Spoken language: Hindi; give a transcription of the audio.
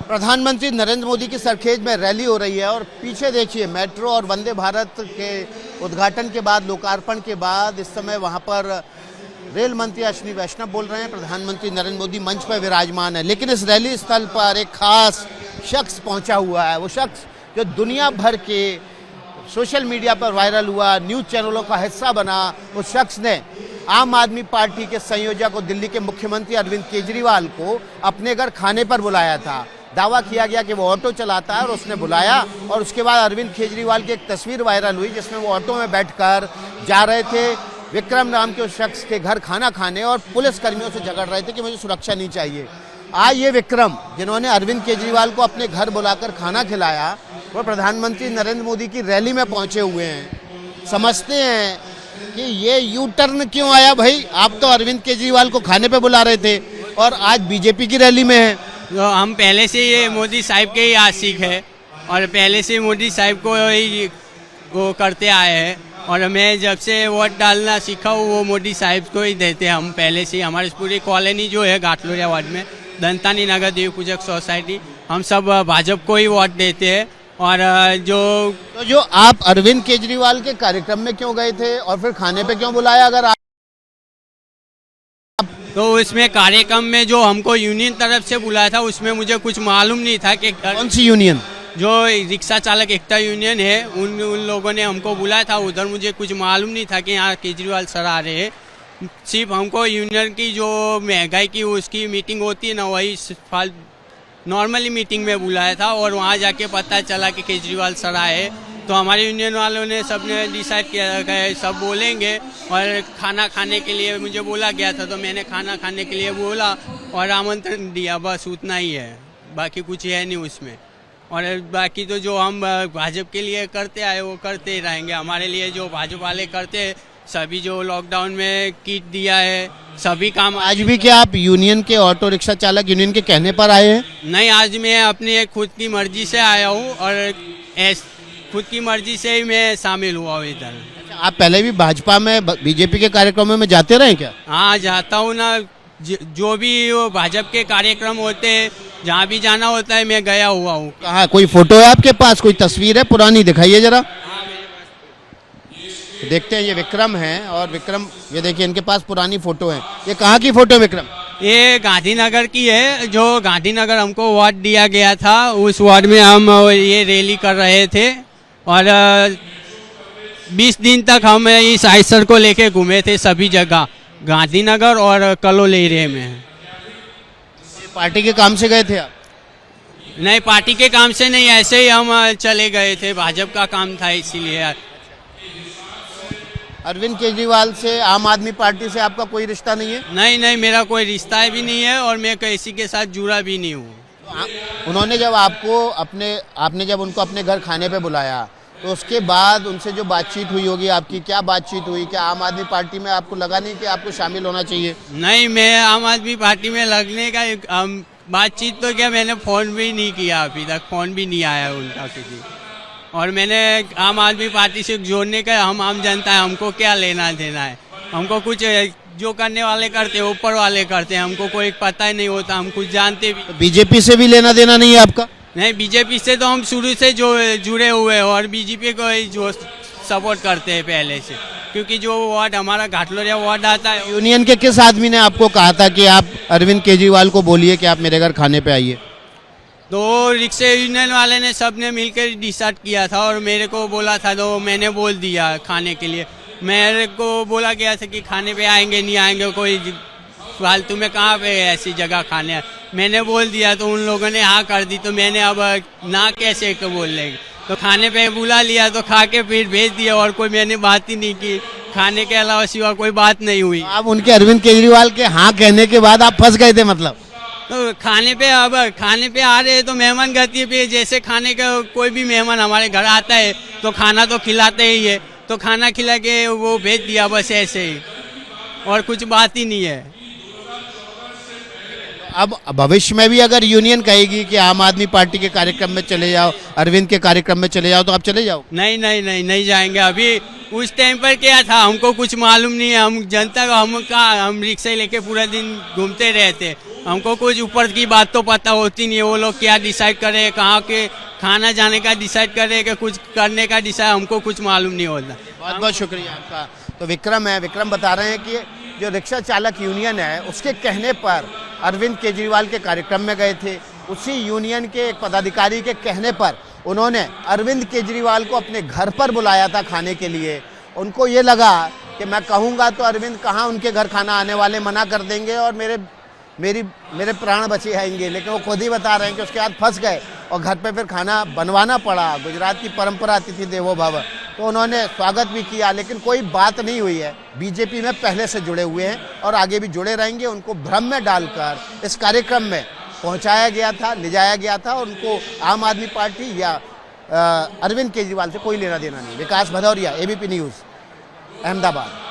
प्रधानमंत्री नरेंद्र मोदी की सरखेज में रैली हो रही है और पीछे देखिए मेट्रो और वंदे भारत के उद्घाटन के बाद, लोकार्पण के बाद इस समय वहां पर रेल मंत्री अश्विनी वैष्णव बोल रहे हैं। प्रधानमंत्री नरेंद्र मोदी मंच पर विराजमान है, लेकिन इस रैली स्थल पर एक खास शख्स पहुंचा हुआ है। वो शख्स जो दुनिया भर के सोशल मीडिया पर वायरल हुआ, न्यूज़ चैनलों का हिस्सा बना, उस शख्स ने आम आदमी पार्टी के संयोजक और दिल्ली के मुख्यमंत्री अरविंद केजरीवाल को अपने घर खाने पर बुलाया था। दावा किया गया कि वो ऑटो चलाता है और उसने बुलाया और उसके बाद अरविंद केजरीवाल की एक तस्वीर वायरल हुई जिसमें वो ऑटो में बैठकर जा रहे थे विक्रम नाम के उस शख्स के घर खाना खाने और पुलिस कर्मियों से झगड़ रहे थे कि मुझे सुरक्षा नहीं चाहिए। आज ये विक्रम जिन्होंने अरविंद केजरीवाल को अपने घर बुलाकर खाना खिलाया, वो प्रधानमंत्री नरेंद्र मोदी की रैली में पहुंचे हुए हैं। समझते हैं कि ये यू टर्न क्यों आया भाई? आप तो अरविंद केजरीवाल को खाने पे बुला रहे थे और आज बीजेपी की रैली में है। तो हम पहले से ये मोदी साहब के ही आशिक है और पहले से मोदी साहब को ही वो करते आए हैं और मैं जब से वोट डालना सीखा हूँ वो मोदी साहब को ही देते हैं। हम पहले से हमारी पूरी कॉलोनी जो है घाटलोरिया वार्ड में दंतानी नगर देव पूजक सोसाइटी, हम सब भाजपा को ही वोट देते हैं। और जो आप अरविंद केजरीवाल के कार्यक्रम में क्यों गए थे और फिर खाने पे क्यों बुलाया? अगर तो उसमें कार्यक्रम में जो हमको यूनियन तरफ से बुलाया था उसमें मुझे कुछ मालूम नहीं था कि कौन सी यूनियन? जो रिक्शा चालक एकता यूनियन है उन लोगों ने हमको बुलाया था उधर। मुझे कुछ मालूम नहीं था कि यहाँ केजरीवाल सर आ रहे हैं। सिर्फ हमको यूनियन की जो महंगाई की उसकी मीटिंग होती है ना, वही नॉर्मली मीटिंग में बुलाया था और वहाँ जाके पता चला कि केजरीवाल सर आए। तो हमारे यूनियन वालों ने सबने डिसाइड किया कि सब बोलेंगे और खाना खाने के लिए मुझे बोला गया था, तो मैंने खाना खाने के लिए बोला और आमंत्रण दिया, बस उतना ही है, बाकी कुछ है नहीं उसमें। और बाकी तो जो हम भाजपा के लिए करते आए वो करते ही रहेंगे। हमारे लिए जो भाजपा वाले करते सभी, जो लॉकडाउन में किट दिया है, सभी काम। आज भी क्या आप यूनियन के ऑटो रिक्शा चालक यूनियन के कहने पर आए हैं? नहीं, आज मैं अपनी खुद की मर्जी से आया हूँ और खुद की मर्जी से ही मैं शामिल हुआ हूँ इधर। अच्छा, आप पहले भी भाजपा में बीजेपी के कार्यक्रमों में जाते रहे क्या? हाँ, जाता हूँ ना। जो भी वो भाजपा के कार्यक्रम होते हैं, जहाँ भी जाना होता है मैं गया हुआ हूँ। कहाँ? कोई फोटो है आपके पास? कोई तस्वीर है पुरानी? दिखाइए जरा। देखते हैं, ये विक्रम है और विक्रम, ये देखिए इनके पास पुरानी फोटो है। ये कहाँ की फोटो है विक्रम? ये गांधीनगर की है। जो गांधीनगर हमको वार्ड दिया गया था उस वार्ड में हम ये रैली कर रहे थे और 20 दिन तक हम इस आइसर को लेके घूमे थे सभी जगह, गांधीनगर और कलोल एरिया में। पार्टी के काम से गए थे आप? नहीं, पार्टी के काम से नहीं, ऐसे ही हम चले गए थे, भाजपा का काम था इसीलिए। अरविंद केजरीवाल से, आम आदमी पार्टी से आपका कोई रिश्ता नहीं है? नहीं नहीं, मेरा कोई रिश्ता भी नहीं है और मैं किसी के साथ जुड़ा भी नहीं हूँ। उन्होंने जब आपने जब उनको अपने घर खाने पे बुलाया तो उसके बाद उनसे जो बातचीत हुई होगी आपकी, क्या बातचीत हुई? क्या आम आदमी पार्टी में आपको लगा नहीं कि आपको शामिल होना चाहिए? नहीं, मैं आम आदमी पार्टी में लगने का बातचीत तो क्या, मैंने फ़ोन भी नहीं किया अभी तक, फ़ोन भी नहीं आया उनका किसी। और मैंने आम आदमी पार्टी से जोड़ने का, हम आम जनता है, हमको क्या लेना देना है? हमको कुछ जो करने वाले करते हैं, ऊपर वाले करते हैं, हमको कोई पता ही नहीं होता, हम कुछ जानते भी। तो बीजेपी से भी लेना देना नहीं है आपका? नहीं, बीजेपी से तो हम शुरू से जो जुड़े हुए हैं और बीजेपी को ही जो सपोर्ट करते हैं पहले से, क्योंकि जो वार्ड हमारा घाटलोरिया वार्ड आता है। यूनियन के किस आदमी ने आपको कहा था कि आप अरविंद केजरीवाल को बोलिए कि आप मेरे घर खाने पे आइए? तो रिक्शा यूनियन वाले ने सबने मिलकर डिसाइड किया था और मेरे को बोला था, तो मैंने बोल दिया खाने के लिए। मेरे को बोला गया था कि खाने पे आएंगे नहीं आएंगे, कोई फालतू में कहाँ पे ऐसी जगह खाने। मैंने बोल दिया तो उन लोगों ने हाँ कर दी, तो मैंने अब ना कैसे को बोल लेंगे, तो खाने पे बुला लिया तो खा के फिर भेज दिया और कोई मैंने बात ही नहीं की। खाने के अलावा सिवा कोई बात नहीं हुई। आप उनके अरविंद केजरीवाल के हाँ कहने के बाद आप फंस गए थे मतलब? तो खाने पे आ रहे हैं तो मेहमान गति पे, जैसे खाने का कोई भी मेहमान हमारे घर आता है तो खाना तो खिलाते ही है, तो खाना खिला के वो भेज दिया, बस ऐसे ही, और कुछ बात ही नहीं है। अब भविष्य में भी अगर यूनियन कहेगी कि आम आदमी पार्टी के कार्यक्रम में चले जाओ, अरविंद के कार्यक्रम में चले जाओ, तो आप चले जाओ? नहीं नहीं नहीं, नहीं जाएंगे। अभी उस टाइम पर क्या था हमको कुछ मालूम नहीं है, हम जनता का हम रिक्शा लेके पूरा दिन घूमते रहते, हमको कुछ ऊपर की बात तो पता होती नहीं है, वो लोग क्या डिसाइड करे, कहाँ के खाना जाने का डिसाइड करे कि कुछ करने का डिसाइड, हमको कुछ मालूम नहीं होता। बहुत बहुत शुक्रिया आपका। तो विक्रम है, विक्रम बता रहे हैं कि जो रिक्शा चालक यूनियन है उसके कहने पर अरविंद केजरीवाल के कार्यक्रम में गए थे। उसी यूनियन के एक पदाधिकारी के कहने पर उन्होंने अरविंद केजरीवाल को अपने घर पर बुलाया था खाने के लिए। उनको ये लगा कि मैं कहूँगा तो अरविंद कहाँ उनके घर खाना आने वाले मना कर देंगे और मेरे प्राण बचे आएंगे, लेकिन वो खुद ही बता रहे हैं कि उसके बाद फंस गए और घर पे फिर खाना बनवाना पड़ा। गुजरात की परंपरा अतिथि देवो भव, तो उन्होंने स्वागत भी किया, लेकिन कोई बात नहीं हुई है। बीजेपी में पहले से जुड़े हुए हैं और आगे भी जुड़े रहेंगे। उनको भ्रम में डालकर इस कार्यक्रम में पहुंचाया गया था, ले जाया गया था। उनको आम आदमी पार्टी या अरविंद केजरीवाल से कोई लेना देना नहीं। विकास भदौरिया, एबीपी न्यूज़, अहमदाबाद।